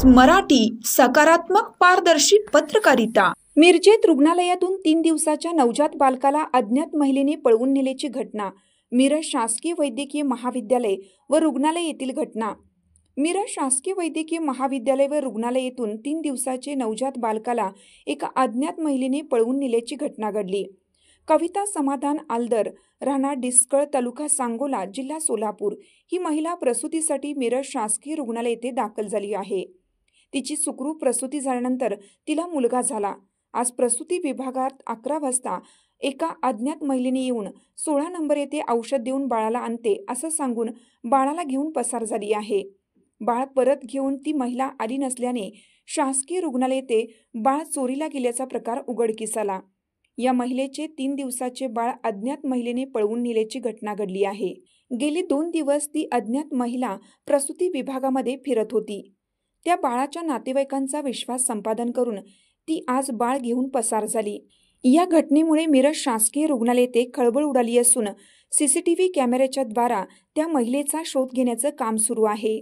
मराठी सकारात्मक पारदर्शी पत्रकारिता। मिरजेत रुग्णालयातून 3 दिवसाच्या नवजात बालकाला अज्ञात महिलेने पळवून नेल्याची घटना। मिरज शासकीय वैद्यकीय महाविद्यालय व रुग्णालय येथील घटना। मिरज शासकीय वैद्यकीय महाविद्यालय व रुग्णालय येथून 3 दिवसाचे नवजात बालकाला एका अज्ञात महिलेने पळवून नेल्याची घटना घडली। कविता समाधान आलदर, राहणार डिस्कळ, तालुका सांगोला, जिल्हा सोलापूर ही महिला प्रसूतीसाठी मिरज शासकीय रुग्णालय येथे दाखल झाली आहे। तिची सुखरूप प्रसूती झाल्यानंतर तिला मुलगा झाला। आज प्रसूती विभागात 11 वाजता एका अज्ञात महिलेने येऊन 16 नंबर येथे औषध देऊन बाळाला आणते असं सांगून बाळाला घेऊन पसार झाली आहे। बाळ परत घेऊन ती महिला आली नसल्याने शासकीय रुग्णालय येथे बाळ चोरीला गेल्याचा प्रकार उघडकीस आला। या महिलेचे 3 दिवसाचे बाळ अज्ञात महिलेने पळवून नेल्याची घटना घडली आहे। गेली 2 दिवस ती अज्ञात महिला प्रसूती विभागामध्ये फिरत होती। त्या बाळाच्या नातेवाईकांचा विश्वास संपादन करून ती आज बाळ घेऊन पसार झाली। या घटनेमुळे मिरज शासकीय रुग्णालय येथे खळबळ उडाली असून सीसीटीव्ही कॅमेऱ्याच्या द्वारा त्या महिलेचा शोध घेण्याचं काम सुरू आहे।